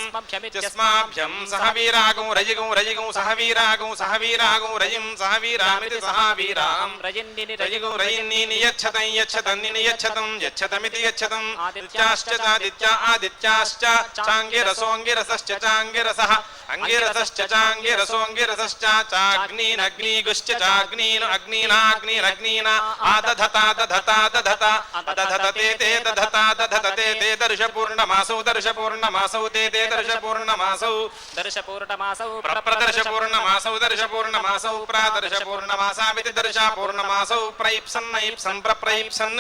अस्मभ्यम् सहवीरागुं रजिगुं रजिगुं सहवीरागुं सहवीरागुं रजिं सहवीरामिति सहावीराम् रजिगुं रयिन्नि नियच्छतं यच्छतं नियच्छतं यच्छतमिति यच्छतं आदित्याश्च चादित्या आदित्याश्च चाङ्गिरसोऽङ्गिरसश्च चाङ्गिरसः अङ्गिरसश्च चाङ्गिरसोऽङ्गिरसश्च चाग्नीनग्निगुश्च चाग्नीन अग्नीनाग्निरग्नीना आदधता दधता दधता दधते ते दधता दधते ते दर्शपूर्णमासौ दर्शपूर्णमासौ ते दर्शपूर्णमासौ दर्शपूर्णमासौ प्रदर्शपूर्णमासौ दर्शपूर्णमासौ प्रादर्शपूर्णमासामिति दर्शपूर्णमासौ प्रैप्सन्नैप्सन् प्रप्रैप्सन्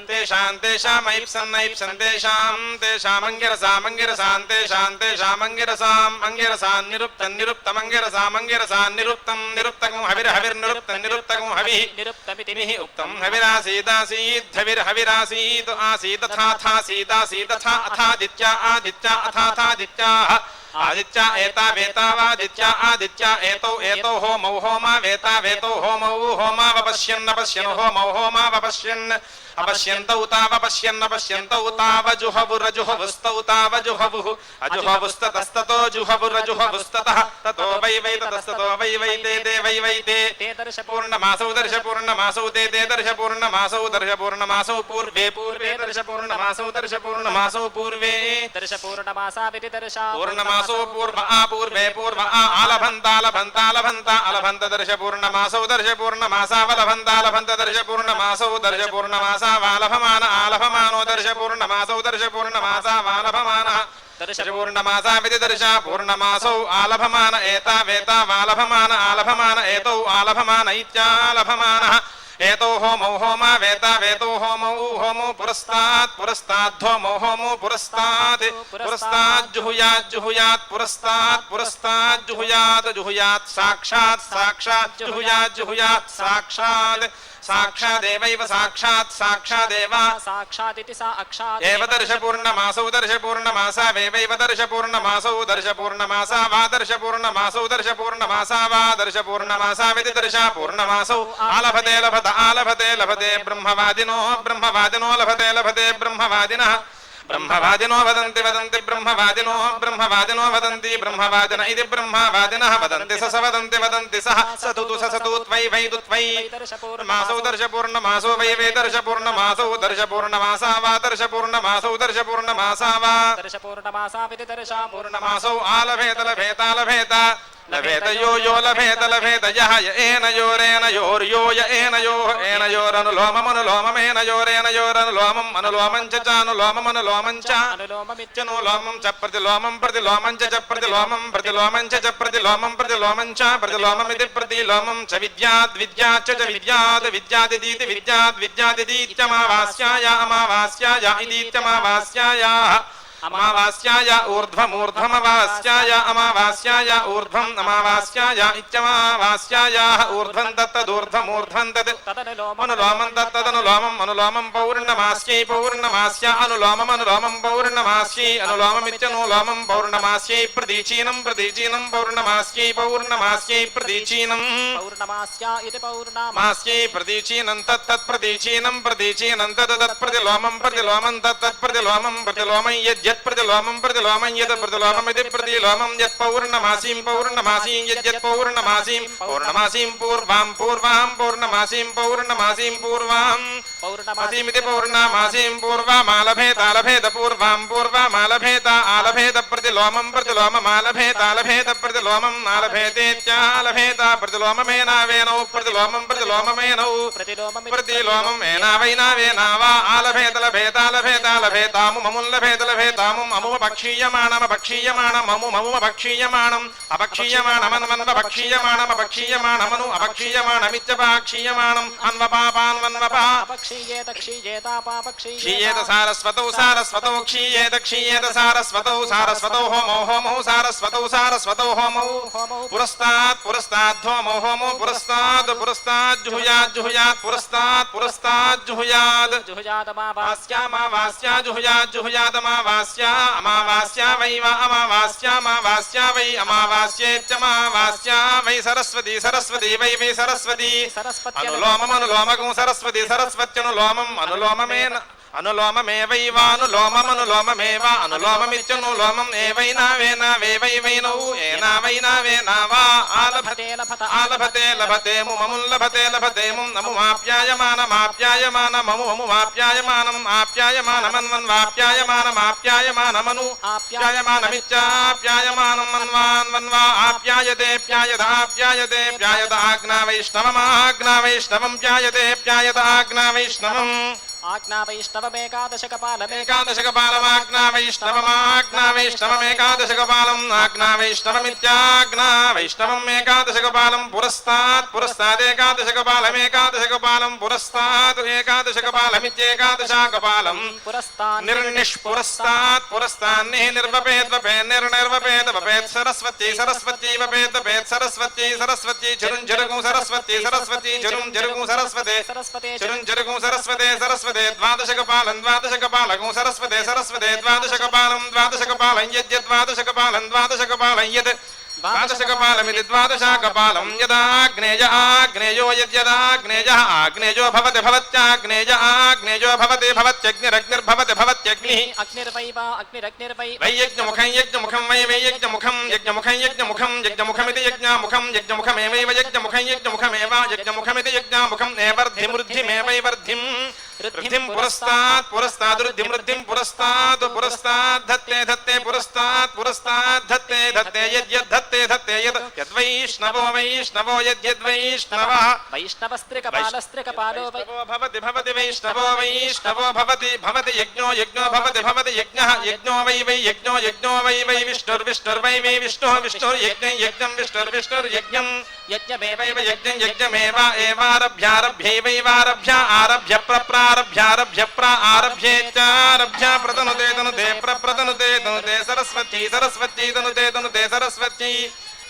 तेषां तेषामैप्सन्नैप्सन् तेषामङ्गिरसामङ्गिरसां तेषामङ्गिरसाम् अङ्गिरसान् निरुप्तं निरुप्तमङ्गिरसाम् अङ्गिरसान् निरुप्तं निरुप्तकं हविर्हविर्निरुप्तं निरुप्तकं हविः निरुप्तमिति उक्तं हविरासीदासीत् आसीदथाथासीदासीदथा अथादित्या आदित्या अथाथादित्याः आदित्या एतावेतावादित्या आदित्या एतौ एतौ होमौ होमा वेतावेतौ होमौ होमावपश्यन्नपश्यन् होमौ होमावपश्यन् अपश्यन्तौ तावपश्यन्नपश्यन्तौ तावजुहवुरजुहवुस्तौ तावजुहवुः अजुहवुस्ततस्ततो जुहवुरजुहवुस्ततः ततो वै वै ततस्ततो वै वै ते वै वै ते दर्शपूर्णमासौ दर्शपूर्णमासौ ते दर्शपूर्णमासौ दर्शपूर्णमासौ पूर्वे पूर्वे दर्शपूर्णमासौ दर्शपूर्णमासौ पूर्वे दर्शपूर्णमासाविति दर्शा पूर्णमासौ पूर्व पूर्वे पूर्व अलभन्त दर्शपूर्णमासौ दर्शपूर्णमासावलभन्तालभन्त दर्शपूर्णमासौ दर्शपूर्णमासा वालभमान आलभमानो दर्शपूर्णमासौ दर्शपूर्णमासा वालभमानः దర్శపూర్ణమాసామితి దర్శ పూర్ణమాసౌ ఆలభమాన ఏతావేతావాలభమాన ఆలభమాన ఏతౌ ఆలభమాన ఇత్యాలభమానః ఏతో హోమౌ హోమా వేతా వేతో హోమౌ హోమౌ పురస్తాత్ పురస్తాద్ధోమౌ హోమౌ పురస్తాత్ పురస్తాత్ జుహుయాత్ జుహుయాత్ పురస్తాత్ పురస్తాత్ జుహుయాత్ జుహుయాత్ సాక్షాత్ సాక్షాత్ జుహుయాత్ జుహుయాత్ సాక్షాత్ సాక్షాదేవైవ సాక్షాత్ సాక్షాదేవ సాక్షాదితి సా అక్షాత్ ఏవ దర్శపూర్ణమాసౌ దర్శపూర్ణమాసా వేవైవ దర్శపూర్ణమాసౌ దర్శపూర్ణమాసా వా దర్శపూర్ణమాసౌ దర్శపూర్ణమాసా వా దర్శపూర్ణమాసామితి దర్శపూర్ణమాసౌ ఆలభతే లభత ఆలభతే లభతే బ్రహ్మవాదినో బ్రహ్మవాదినో లభతే లభతే బ్రహ్మవాదినః బ్రహ్మవాదినో వదంతి వదంతి బ్రహ్మవాదినో బ్రహ్మవాదినో వదంతి బ్రహ్మవాదిన ఇది బ్రహ్మవాదినః వదంతి స వదంతి వదంతి సహ సతు సతు త్వై వై త్వై మాసౌ దర్శపూర్ణమాసో వై వై దర్శపూర్ణమాసౌ దర్శపూర్ణమాసా వా దర్శపూర్ణమాసౌ దర్శపూర్ణమాసా వా దర్శపూర్ణమాసామితి దర్శ పూర్ణమాసౌ ఆలభేత లభేత లభేత లభేత యో యో లభేత లభేత యః య ఏన యోరేన యోర్యో య ఏన యో ఏన యోరనులోమమనులోమమేన యోరేన యోరనులోమం అనులోమం చ చానులోమం అనులోమం చ అనులోమమిత్యనులోమం చ ప్రతిలోమం ప్రతిలోమం చ ప్రతిలోమం ప్రతిలోమం చ ప్రతిలోమం ప్రతిలోమం చ ప్రతిలోమమితి ప్రతిలోమం చ విద్యాద్ విద్యాచ్చ చ విద్యాద్ విద్యాదిదీతి విద్యాద్ విద్యాదిదీత్యమావాస్యాయ అమావాస్యాయ ఇదీత్యమావాస్యాయాః అమావాస్యాయ ఊర్ధ్వమూర్ధ్వమవాస్యాయ అమావాస్యాయ ఊర్ధ్వం అమావాస్యాయ ఇత్యమావాస్యాయాః ఊర్ధ్వం తత్తదూర్ధ్వమూర్ధ్వం తత్ అనులోమం తత్తదనులోమం అనులోమం పౌర్ణమాస్యై పౌర్ణమాస్య అనులోమం అనులోమం పౌర్ణమాస్యై అనులోమమిత్యనులోమం పౌర్ణమాస్యై ప్రదీచీనం ప్రదీచీనం పౌర్ణమాస్యై పౌర్ణమాస్యై ప్రదీచీనం పౌర్ణమాస్య ఇది పౌర్ణమా మాస్యై ప్రదీచీనం తత్తత్ ప్రదీచీనం ప్రదీచీనం తత్ ప్రతిలోమం ప్రతిలోమం తత్తత్ ప్రతిలోమం ప్రతిలోమం యత్ ప్రతిలోమం ప్రతిలోమం యత్ ప్రతిలోమమితి ప్రతిలోమం యత్ పౌర్ణమాసీం పౌర్ణమాసీం యత్ పౌర్ణమాసీం పౌర్ణమాసీం పూర్వాం పూర్వాం పౌర్ణమాసీం పౌర్ణమాసీం పూర్వాం పౌర్ణమాసీమితి పౌర్ణమాసీం పూర్వామాలభేత ఆలభేత పూర్వాం పూర్వామాలభేత ఆలభేత ప్రతిలోమం ప్రతిలోమమాలభేత ఆలభేత ప్రతిలోమం ఆలభేతేత్యాలభేత ప్రతిలోమమేనావేనౌ ప్రతిలోమం ప్రతిలోమమేనౌ ప్రతిలోమం ఏనావైనావేనావా ఆలభేత లభేతాలభేతాలభేతాము మముల్లభేత లభేతాము అము భక్షీయమాణమ భక్షీయమాణమము మము భక్షీయమాణం అభక్షీయమాణమన్వన్వ భక్షీయమాణమ భక్షీయమాణమను అభక్షీయమాణమిత్యపాక్షీయమాణం అన్వపాపాన్వన్వపా అపక్షీయేత క్షీయేత పాపక్షీయేత క్షీయేత సారస్వతౌ సారస్వతౌ క్షీయేత క్షీయేత సారస్వతౌ సారస్వతౌ హోమౌ హోమౌ సారస్వతౌ సారస్వతౌ హోమౌ పురస్తాత్ పురస్తాద్ధోమౌ హోమౌ పురస్తాద్ పురస్తాద్ జుహుయాత్ జుహుయాత్ పురస్తాత్ పురస్తాద్ జుహుయాత్ జుహుజాతమావాస్య అమావాస్యా జుహుయాత్ జుహుయాతమావాస్యా అమావాస్యా వై వా అమావాస్యామావాస్యా వై అమావాస్యేత్యమావాస్యా వై సరస్వతి సరస్వతి వై వై సరస్వతి అనులోమం అనులోమకం సరస్వతి సరస్వత్యనులోమం అనులోమమేన అనులోమమేవైవానులోమమనులోమమేవ అనులోమమిత్యనులోమం ఏవైనావేనావేవైవైనౌ ఏనావైనావేనావా ఆలభతే ఆలభతే లభతే ముమముల్లభతే లభతే ముం నముమాప్యాయమానమాప్యాయమానమము మముమాప్యాయమానం ఆప్యాయమానమన్వన్వాప్యాయమానమాప్యాయమానమను ఆప్యాయమానమిత్యాప్యాయమానం మన్వాన్వన్వా ఆప్యాయతే ప్యాయదాప్యాయతే ప్యాయదాగ్నా వైష్ణవమాగ్నా వైష్ణవం ప్యాయతే ప్యాయదాగ్నా వైష్ణవం ఆజ్ఞా వైష్ణవమేకాదశకపాలమే ఏకాదశకపాలమాజ్ఞా వైష్ణవమాజ్ఞా వైష్ణవమేకాదశకపాలం ఆజ్ఞా వైష్ణవమిత్యాజ్ఞా వైష్ణవం ఏకాదశకపాలం పురస్తాత్ పురస్తాదేకాదశకపాలమేకాదశకపాలం పురస్తాత్ ఏకాదశకపాలమిత్యేకాదశాకపాలం నిర్నిష్పురస్తాత్ పురస్తాన్నిః నిర్వపేద్వపేత్ నిర్నిర్వపేద్వపేత్ సరస్వతి సరస్వతి వపేద్వపేత్ సరస్వతి సరస్వతి జరుం జరుగుం సరస్వతి సరస్వతి జరుం జరుగుం సరస్వతే జరుం జరుగుం సరస్వతే సరస్వతే ద్వాదశకపాలం ద్వాదశకపాలకం సరస్వతే సరస్వతే ద్వాదశకపాలం ద్వాదశకపాలం యద్యద్వాదశకపాలం ద్వాదశకపాలం యత్ ద్వాదశకపాలమితి ద్వాదశాకపాలం యదాగ్నేయ ఆగ్నేయో యద్యదాగ్నేయః ఆగ్నేయో భవతి భవత్యాగ్నేయ ఆగ్నేయో భవతి భవత్యగ్నిరగ్నిర్భవతి భవత్యగ్నిః అగ్నిర్వైవ అగ్నిరగ్నిర్వై వై యజ్ఞముఖం యజ్ఞముఖం వై వై యజ్ఞముఖం యజ్ఞముఖం యజ్ఞముఖం యజ్ఞముఖమితి యజ్ఞముఖం యజ్ఞముఖమేవైవ యజ్ఞముఖం యజ్ఞముఖమేవ యజ్ఞముఖమితి యజ్ఞముఖం ఏవర్ధిమృద్ధిమేవైవర్ధిం ऋद्धिं पुरस्तात् पुरस्ताद् ऋद्धिं पुरस्तात् पुरस्तात् धत्ते धत्ते पुरस्तात् पुरस्तात् धत्ते धत्ते यद्यद्धत्ते धत्ते यद् यद्वैष्णवो वैष्णवो यद्यद्वैष्णवः वैष्णवस्त्रिकपालस्त्रिकपालो वैष्णवो भवति भवति वैष्णवो वैष्णवो भवति भवति यज्ञो यज्ञो भवति भवति यज्ञः यज्ञो वै यज्ञो यज्ञो वै विष्णुर्विष्णुर्वै विष्णुः विष्णुर्यज्ञं यज्ञं विष्णुर्विष्णुर्यज्ञं यज्ञमेव यज्ञमेव यज्ञं यज्ञमेव एवारभ्यारभ्यैवैवारभ्य आरभ्य प्रप्रारभ्यारभ्य आरभ्येत्यारभ्य प्रतनुते तनुते प्रतनुते तनुते सरस्वती सरस्वती तनुते तनुते सरस्वती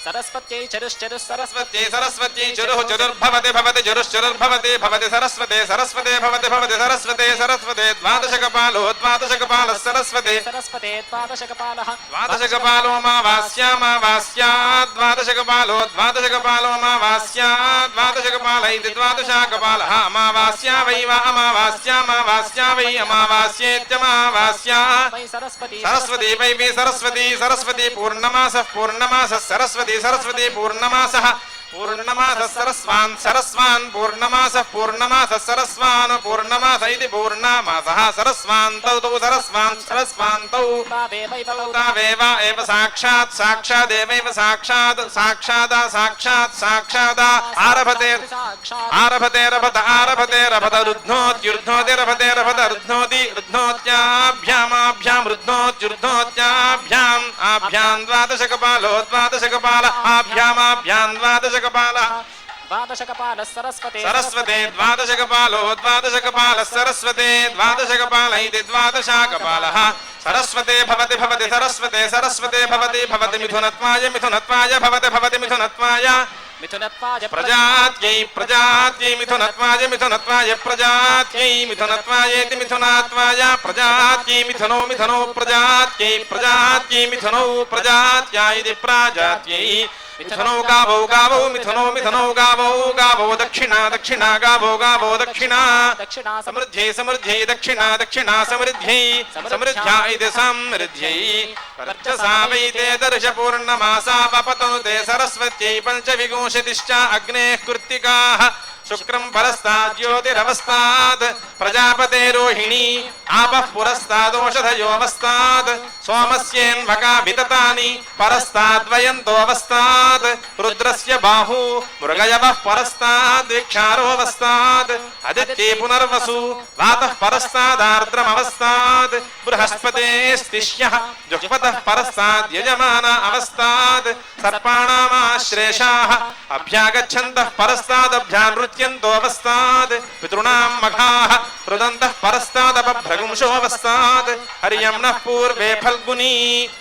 सरस्वत्यै चरुश्चरुः सरस्वती सरस्वती चरुः चरुर्भवति भवति चरुश्चरुर्भवति भवति सरस्वते सरस्वते भवति भवति सरस्वते सरस्वते द्वादशकपालो द्वादशकपालः सरस्वते सरस्वते द्वादशकपालः द्वादशकपालो मावास्या द्वादशकपालो द्वादशकपालो मावास्या द्वादशकपाल इति द्वादशकपालः अमावास्या वै वा अमावास्या वै अमावास्येत्यमावास्या वै सरस्वती सरस्वती वै वै सरस्वती सरस्वती पूर्णमासः पूर्णमासः सरस्वती सरस्वती पूर्णमासः पूर्णमासः सरस्वान् सरस्वान् पूर्णमासः पूर्णमासः सरस्वान् पूर्णमास इति पूर्णमासः सरस्वान्तौ तौ सरस्वान् सरस्वान्तौ तावेव एव साक्षात् साक्षादेवैव साक्षात् साक्षादा साक्षात् साक्षादा आरभते आरभते रभत आरभते रभत रुध्नोत्युर्ध्नोति रभते रभत रुध्नोति रुध्नोत्याभ्यामाभ्यां रुध्नोत्युर्ध्नोत्याभ्याम् आभ्यां द्वादशकपालो द्वादशकपाल आभ्यामाभ्यां द्वादशकपालः द्वादशकपालः सरस्वते सरस्वते द्वादशकपालो द्वादशकपालः सरस्वते द्वादशकपाल इति द्वादशकपालः सरस्वते भवति भवति सरस्वते सरस्वते भवति भवति मिथुनत्वाय मिथुनत्वाय भवति भवति मिथुनत्वाय मिथुनत्वाय प्रजात्यै प्रजात्यै मिथुनत्वाय मिथुनत्वाय प्रजात्यै मिथुनत्वायेति मिथुनात्वाय प्रजात्यै मिथुनो मिथुनो प्रजात्यै प्रजात्यै मिथुनो प्रजात्या इति प्राजात्यै मिथुनो गावो गावो मिथुनो मिथुनो गावो गावो दक्षिणा दक्षिणा गावो गावो दक्षिणा दक्षिणा समृद्ध्यै समृद्ध्यै दक्षिणा दक्षिणा समृद्ध्यै समृद्ध्या इति समृद्ध्यै वर्चसा वै ते दर्शपूर्णमासा वपतनुते सरस्वत्यै पञ्चविंशतिश्च अग्नेः कृत्तिकाः शुक्रं परस्तात् ज्योतिरवस्तात् प्रजापते रोहिणी आपः पुरस्तादोषधयोऽवस्तात् सोमस्येन्वका विततानि परस्ताद्वयन्तोऽवस्तात् रुद्रस्य बाहू मृगयवः परस्ताद् विक्षारोऽवस्तात् आदित्ये पुनर्वसु वातः परस्तादार्द्रमवस्तात् बृहस्पतेस्तिष्यः जुह्वतः परस्ताद् यजमान अवस्तात् सर्पाणामाश्लेषाः अभ्यागच्छन्तः परस्तादभ्यानृत्यन्तोऽवस्तात् पितॄणां मघाः रुदन्तः परस्तादपभ्रगुंशोऽवस्तात् हर्यम्नः पूर्वे फल्गुनी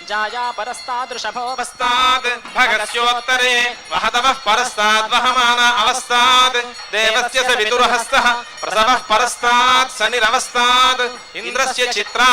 जाया परस्तादृषभोऽवस्तात् अवस्तात् भगस्योत्तरे वहतवः परस्ताद् वहमान अवस्तात् देवस्य स विदुरहस्तः प्रसवः परस्तात् शनिरवस्तात् इन्द्रस्य चित्रा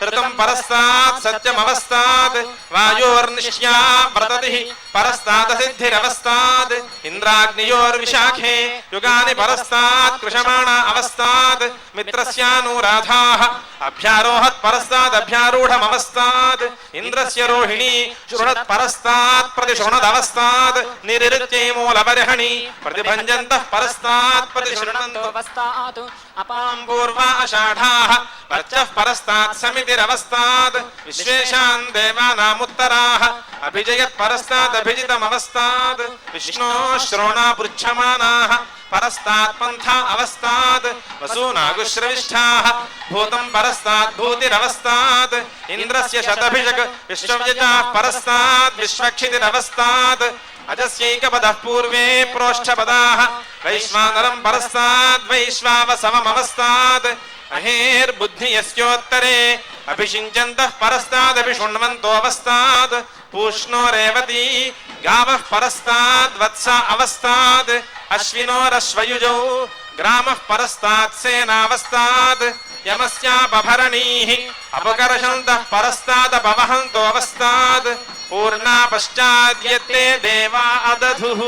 ऋतं परस्तात् सत्यमवस्तात् वायोर्निश्या व्रततिः परस्तादसिद्धिरवस्तात् इन्द्राग्नियोर्विशाखे युगानि परस्तात् कृशमाणा अवस्तात् मित्रस्यानुराधाः अभ्यारोहत् परस्तादभ्यारूढमवस्तात् इन्द्रस्य रोहिणी शृणत् परस्तात् प्रतिशृणदवस्तात् निरित्यै मूलबर्हणि प्रतिभञ्जन्तः परस्तात् प्रतिशृण्वन्तोऽवस्तात् अपां पूर्वा आषाढाः वर्चः परस्तात् समितिरवस्तात् विश्वेशान् देवानामुत्तराः अभिजयत् परस्तादभिजितमवस्तात् विष्णोः श्रोणा पृच्छमानाः परस्तात् पन्था अवस्तात् वसूनागुश्रविष्ठाः भूतं परस्तात् भूतिरवस्तात् इन्द्रस्य शतभिषक् विश्वव्यजाः परस्तात् विश्वक्षितिरवस्तात् अजस्यैकपदः पूर्वे प्रोष्ठपदाः वैश्वानरं परस्ताद् वैश्वावसवमवस्तात् अहेर्बुद्धियस्योत्तरे अभिषिञ्चन्तः परस्तादभिशृण्वन्तोऽवस्तात् पूष्णो रेवती गावः परस्ताद् वत्स अवस्तात् अश्विनोरश्वयुजौ ग्रामः परस्तात् सेनावस्तात् यमस्यापभरणीः अपकर्षन्तः परस्तादपवहन्तोऽवस्तात् पूर्णा पश्चाद्यते देवा अदधुः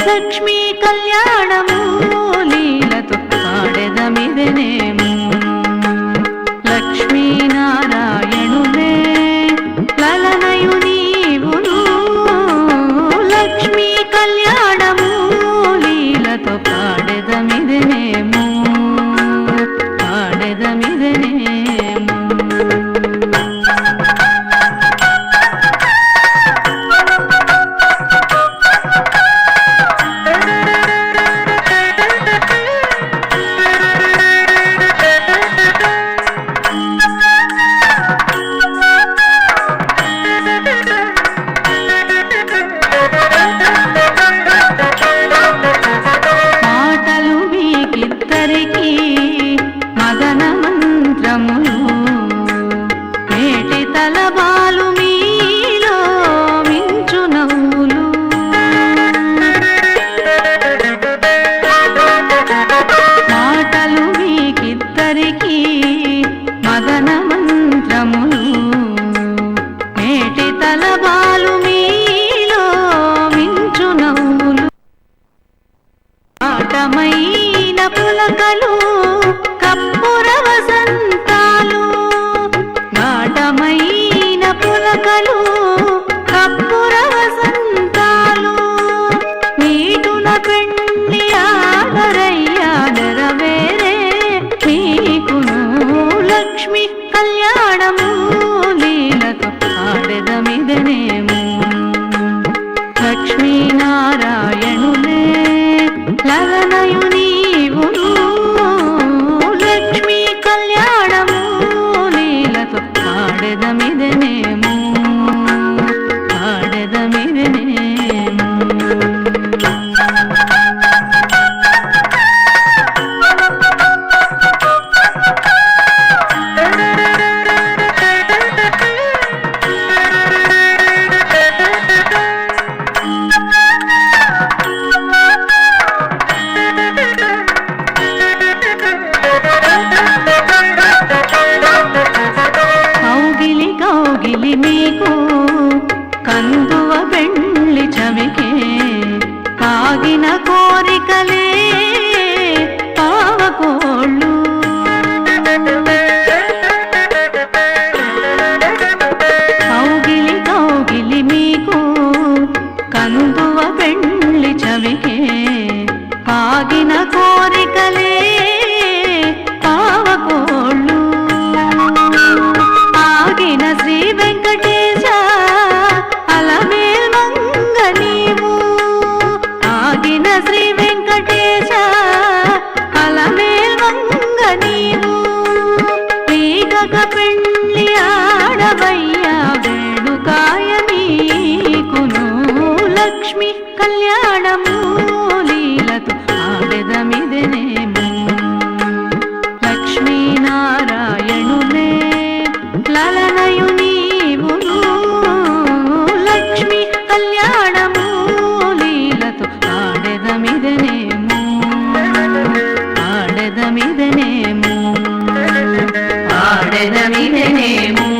లక్ష్మీ కళ్యాణము లీలతో పాడెదమిదెనేము లక్ష్మీనారాయణులే లలనయు నీవును లక్ష్మీ కళ్యాణము లీలతో పాడెదమిదెనేము పాడెదమిదెనేము పులకలు కప్పుర వసంతాలు నాటమైన పులకలు కప్పుర వసంతాలు నీటున పెండి ఆదరయ్యా నెరవేరే నీకును లక్ష్మి కళ్యాణము లీలతో ఆడెదమిదనేము లక్ష్మీనారాయణులే లలనయు నీవును లక్ష్మీ కళ్యాణము లీలతో ఆడెదమిదనేము ఆడెదమిదనేము కౌగిలి మీకు కందువ పెండ్లి చవికే కాగిన కోరికలే పావకోళ్ళు కౌగిలి మీకు కందువ పెండ్లి చవికే కాగిన కోరికలే పావకోళ్ళు ఆగిన శ్రీ వెంకటేశ అలమేల్ మంగ నీవు ఆగిన శ్రీ వెంకటేశ అలమేల్ మంగ నీవు వీగక పెండ్లి ఆడవయ్యా వేడుకాయ నీకును లక్ష్మి కళ్యాణము లీలతో ఆడెదమిదెనేము లక్ష్మీనారాయణులే లలనయు నీవును లక్ష్మి కళ్యాణము లీలతో ఆడెదమిదనేము ఆడెదమిదనేము ఆడెదమిదనేము